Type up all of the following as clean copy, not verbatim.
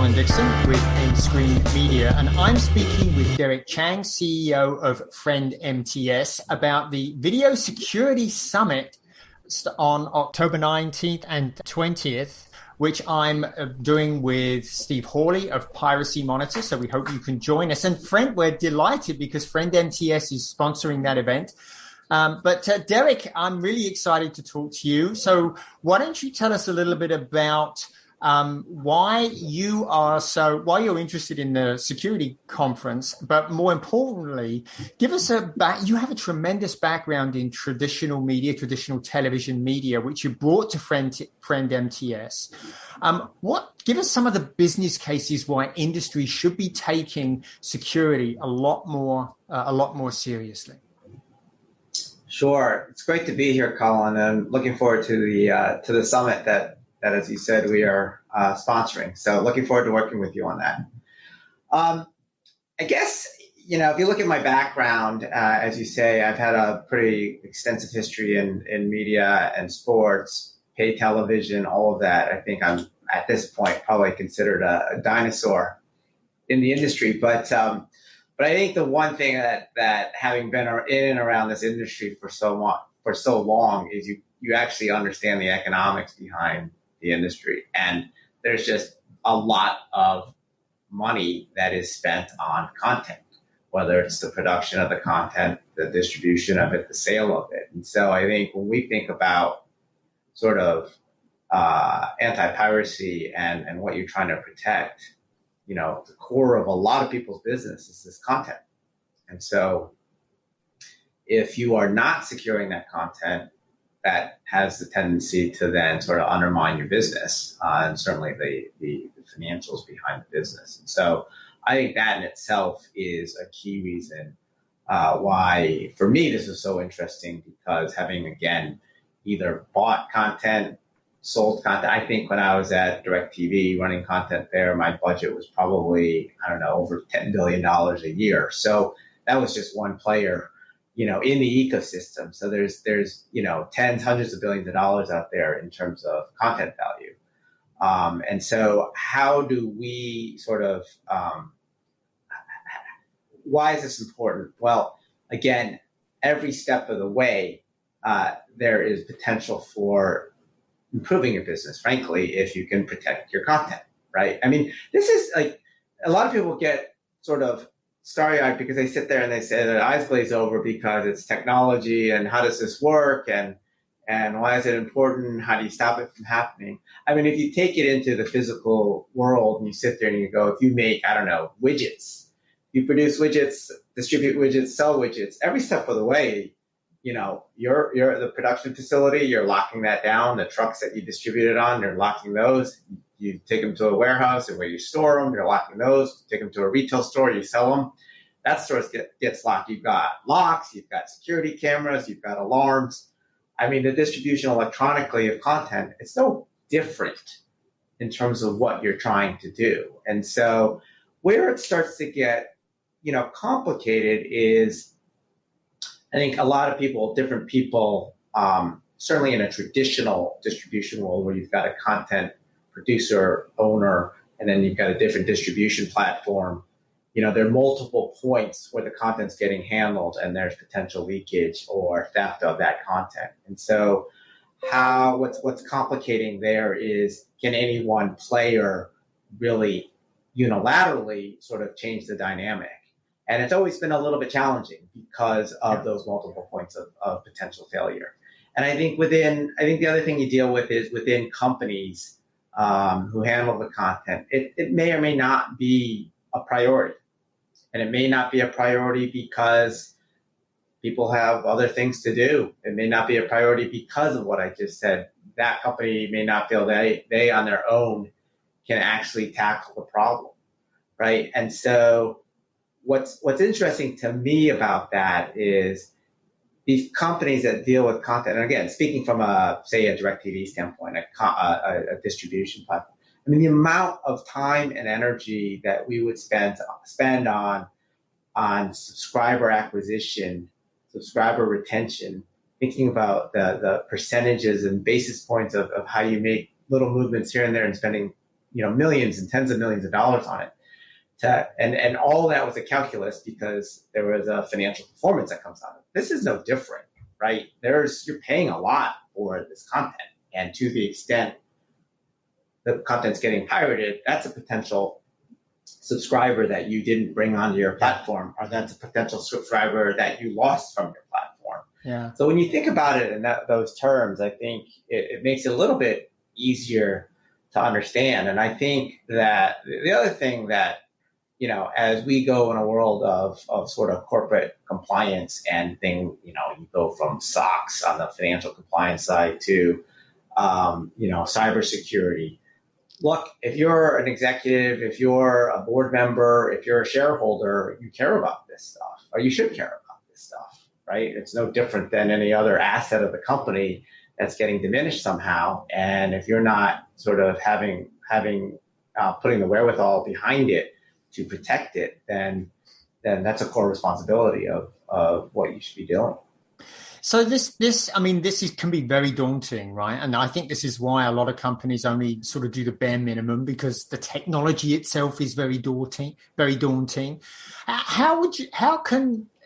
Colin Dixon with nScreenMedia, and I'm speaking with Chang, CEO of FriendMTS, about the Video Security Summit on October 19th and 20th, which I'm doing with Steve Hawley of Piracy Monitor. So we hope you can join us. And Friend, we're delighted because FriendMTS is sponsoring that event. But Derek, I'm really excited to talk to you. So why don't you tell us a little bit about why you're interested in the security conference, but more importantly, give us you have a tremendous background in traditional media, traditional television media, which you brought to FriendMTS. Give us some of the business cases why industry should be taking security a lot more seriously. Sure. It's great to be here, Colin. I'm looking forward to the summit that, as you said, we are sponsoring. So looking forward to working with you on that. I guess, if you look at my background, as you say, I've had a pretty extensive history in media and sports, pay television, all of that. I think I'm, at this point, probably considered a dinosaur in the industry. But I think the one thing that having been in and around this industry for so long is you actually understand the economics behind the industry. And there's just a lot of money that is spent on content, whether it's the production of the content, the distribution of it, the sale of it. And so I think when we think about sort of anti-piracy and what you're trying to protect, the core of a lot of people's business is this content. And so if you are not securing that content, that has the tendency to then sort of undermine your business and certainly the financials behind the business. And so I think that in itself is a key reason why, for me, this is so interesting, because having, again, either bought content, sold content. I think when I was at DirecTV running content there, my budget was probably, over $10 billion a year. So that was just one player, in the ecosystem. So there's tens, hundreds of billions of dollars out there in terms of content value. And so how do we sort of, why is this important? Well, again, every step of the way, there is potential for improving your business, frankly, if you can protect your content, right? I mean, this is like, a lot of people get sort of starry-eyed because they sit there and they say their eyes glaze over because it's technology and how does this work and why is it important? How do you stop it from happening? I mean, if you take it into the physical world and you sit there and you go, if you make, widgets, you produce widgets, distribute widgets, sell widgets, every step of the way, you're the production facility, you're locking that down. The trucks that you distribute it on, you're locking those. You take them to a warehouse and where you store them, you're locking those. Take them to a retail store, you sell them. That store gets locked. You've got locks, you've got security cameras, you've got alarms. I mean, the distribution electronically of content, it's no different in terms of what you're trying to do. And so where it starts to get, complicated is, I think a lot of people, different people, certainly in a traditional distribution world where you've got a content producer, owner, and then you've got a different distribution platform, there are multiple points where the content's getting handled and there's potential leakage or theft of that content. And so what's complicating there is, can any one player really unilaterally sort of change the dynamic? And it's always been a little bit challenging because of those multiple points of potential failure. And I think the other thing you deal with is within companies who handle the content, it may or may not be a priority. And it may not be a priority because people have other things to do. It may not be a priority because of what I just said. That company may not feel they on their own can actually tackle the problem, right? And so what's interesting to me about that is these companies that deal with content, and again, speaking from a DirecTV standpoint, a distribution platform, I mean, the amount of time and energy that we would spend on subscriber acquisition, subscriber retention, thinking about the percentages and basis points of how you make little movements here and there and spending millions and tens of millions of dollars on it. And all of that was a calculus because there was a financial performance that comes out of it. This is no different, right? You're paying a lot for this content. And to the extent the content's getting pirated, that's a potential subscriber that you didn't bring onto your platform, or that's a potential subscriber that you lost from your platform. Yeah. So when you think about it in those terms, I think it makes it a little bit easier to understand. And I think that the other thing that, as we go in a world of sort of corporate compliance and you go from SOX on the financial compliance side to, cybersecurity. Look, if you're an executive, if you're a board member, if you're a shareholder, you care about this stuff, or you should care about this stuff, right? It's no different than any other asset of the company that's getting diminished somehow. And if you're not sort of putting the wherewithal behind it to protect it, then that's a core responsibility of what you should be doing. So this can be very daunting, right? And I think this is why a lot of companies only sort of do the bare minimum, because the technology itself is very daunting.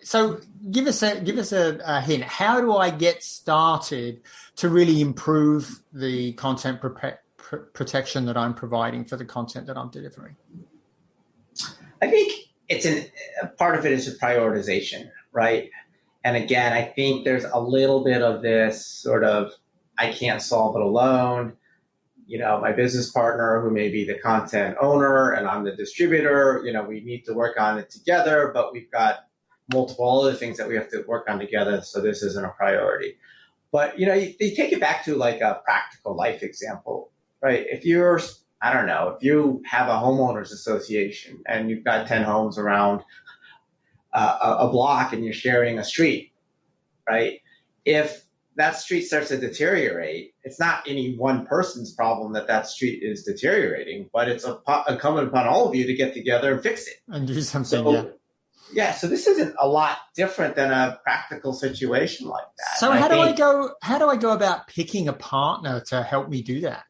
So give us a hint. How do I get started to really improve the content protection that I'm providing for the content that I'm delivering? I think a part of it is a prioritization, right? And again, I think there's a little bit of this sort of, I can't solve it alone. My business partner, who may be the content owner and I'm the distributor, we need to work on it together, but we've got multiple other things that we have to work on together. So this isn't a priority. But, you take it back to like a practical life example, right? If you have a homeowners association and you've got 10 homes around a block and you're sharing a street, right? If that street starts to deteriorate, it's not any one person's problem that street is deteriorating, but it's incumbent upon all of you to get together and fix it. And do something, so this isn't a lot different than a practical situation like that. So how do I go about picking a partner to help me do that?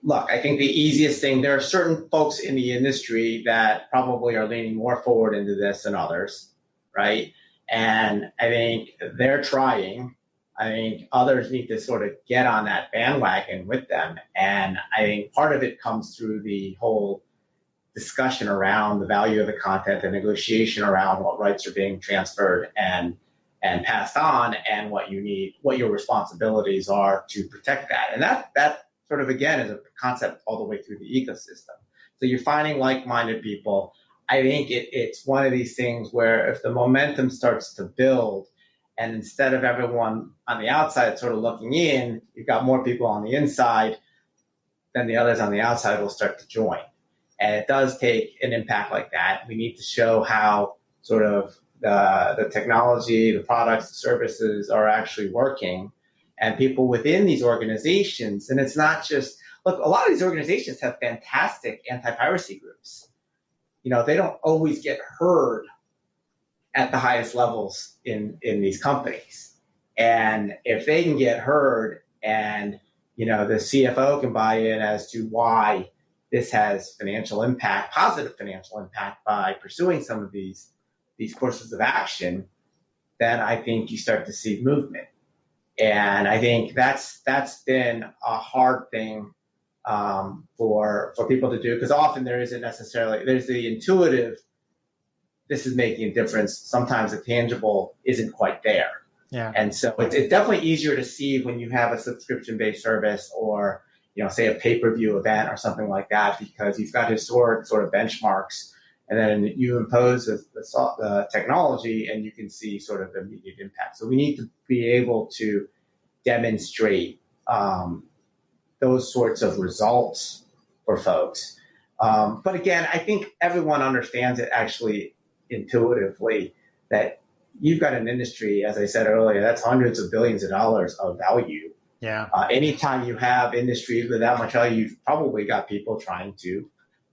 Look, I think the easiest thing, there are certain folks in the industry that probably are leaning more forward into this than others, right? And I think they're trying. I think others need to sort of get on that bandwagon with them. And I think part of it comes through the whole discussion around the value of the content, the negotiation around what rights are being transferred and passed on, and what your responsibilities are to protect that. And that sort of, again, is a concept all the way through the ecosystem. So you're finding like-minded people. I think it's one of these things where if the momentum starts to build, and instead of everyone on the outside sort of looking in, you've got more people on the inside, then the others on the outside will start to join. And it does take an impact like that. We need to show how sort of the technology, the products, the services are actually working. And people within these organizations, and it's not just, look, a lot of these organizations have fantastic anti-piracy groups. They don't always get heard at the highest levels in these companies. And if they can get heard and, the CFO can buy in as to why this has positive financial impact by pursuing some of these courses of action, then I think you start to see movement. And I think that's been a hard thing for people to do, because often there's the intuitive, this is making a difference. Sometimes the tangible isn't quite there. Yeah. And so it's definitely easier to see when you have a subscription-based service or, say a pay-per-view event or something like that, because you've got historic sort of benchmarks, and then you impose the technology and you can see sort of the immediate impact. So we need to be able to demonstrate those sorts of results for folks. But again, I think everyone understands it actually intuitively, that you've got an industry, as I said earlier, that's hundreds of billions of dollars of value. Yeah. Anytime you have industries with that much value, you've probably got people trying to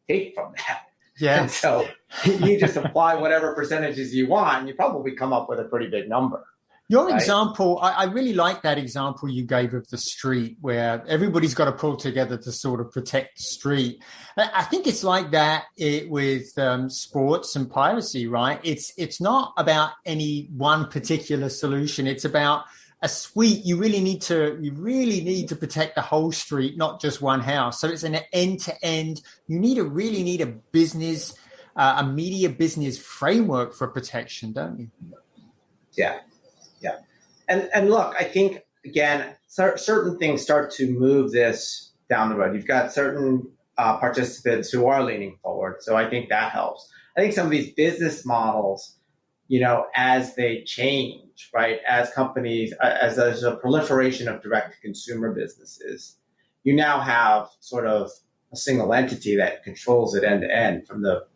take from that. Yeah. And so you just apply whatever percentages you want, and you probably come up with a pretty big number. Your right? example, I really like that example you gave of the street where everybody's got to pull together to sort of protect the street. I think it's like that with sports and piracy, right? It's not about any one particular solution. It's about a suite. You really need to protect the whole street, not just one house. So it's an end to end. You really need a business, a media business framework for protection, don't you? Yeah. Yeah. And look, I think, again, certain things start to move this down the road. You've got certain participants who are leaning forward. So I think that helps. I think some of these business models, as they change, right, as companies, as there's a proliferation of direct-to-consumer businesses, you now have sort of a single entity that controls it end to end, from the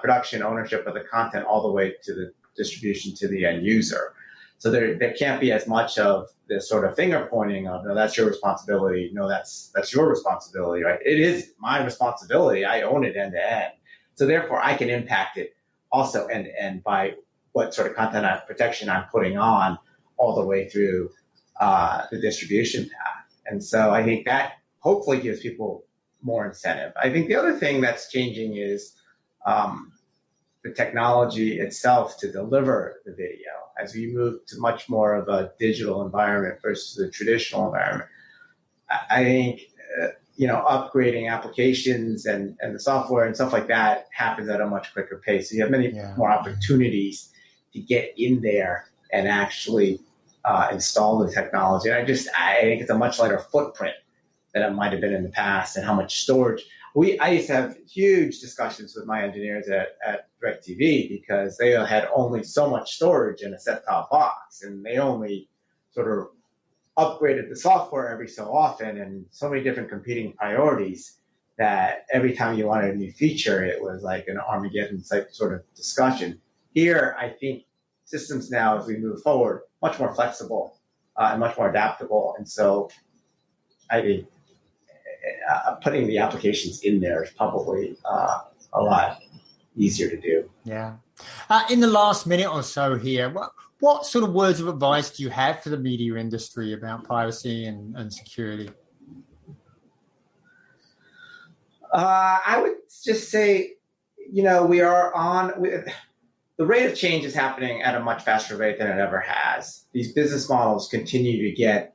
production, ownership of the content, all the way to the distribution to the end user. So there can't be as much of this sort of finger pointing of, no, that's your responsibility. No, that's your responsibility, right? It is my responsibility. I own it end to end. So therefore I can impact it also end to end by what sort of content protection I'm putting on all the way through the distribution path. And so I think that hopefully gives people more incentive. I think the other thing that's changing is the technology itself to deliver the video. As we move to much more of a digital environment versus a traditional environment, I think upgrading applications and the software and stuff like that happens at a much quicker pace. So you have many more opportunities to get in there and actually install the technology. And I think it's a much lighter footprint than it might have been in the past, and how much storage. I used to have huge discussions with my engineers at DirecTV because they had only so much storage in a set-top box, and they only sort of upgraded the software every so often, and so many different competing priorities that every time you wanted a new feature, it was like an Armageddon type sort of discussion. Here, I think systems now, as we move forward, much more flexible and much more adaptable. And so I think putting the applications in there is probably a lot easier to do. Yeah. In the last minute or so here, what sort of words of advice do you have for the media industry about piracy and security? I would just say, the rate of change is happening at a much faster rate than it ever has. These business models continue to get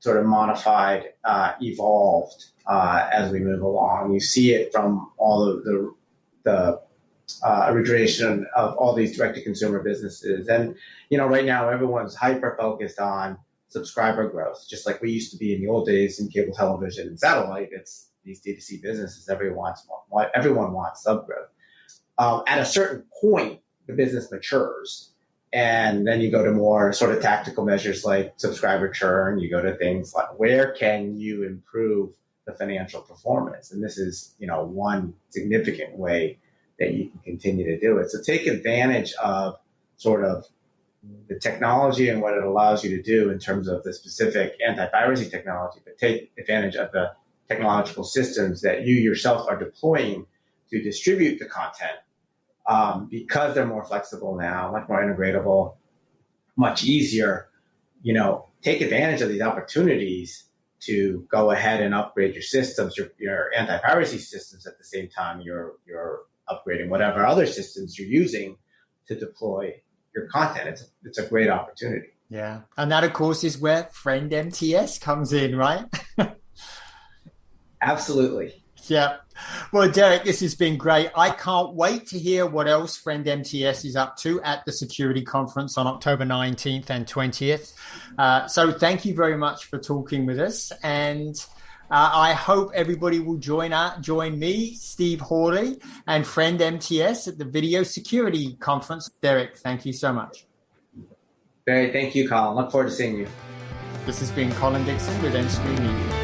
sort of modified, evolved as we move along. You see it from all of the origination of all these direct-to-consumer businesses. And, right now everyone's hyper-focused on subscriber growth, just like we used to be in the old days in cable television and satellite. It's these D2C businesses, everyone wants sub growth. At a certain point, the business matures. And then you go to more sort of tactical measures like subscriber churn. You go to things like, where can you improve the financial performance? And this is, one significant way that you can continue to do it. So take advantage of sort of the technology and what it allows you to do in terms of the specific anti-piracy technology, but take advantage of the technological systems that you yourself are deploying to distribute the content. Because they're more flexible now, much more integratable, much easier, take advantage of these opportunities to go ahead and upgrade your systems, your anti-piracy systems at the same time you're upgrading whatever other systems you're using to deploy your content. It's a great opportunity. Yeah. And that, of course, is where FriendMTS comes in, right? Absolutely. Yeah. Well, Derek, this has been great. I can't wait to hear what else FriendMTS is up to at the security conference on October 19th and 20th. So thank you very much for talking with us. And I hope everybody will join me, Steve Hawley, and FriendMTS at the Video Security Conference. Derek, thank you so much. Thank you, Colin. Look forward to seeing you. This has been Colin Dixon with nScreenMedia.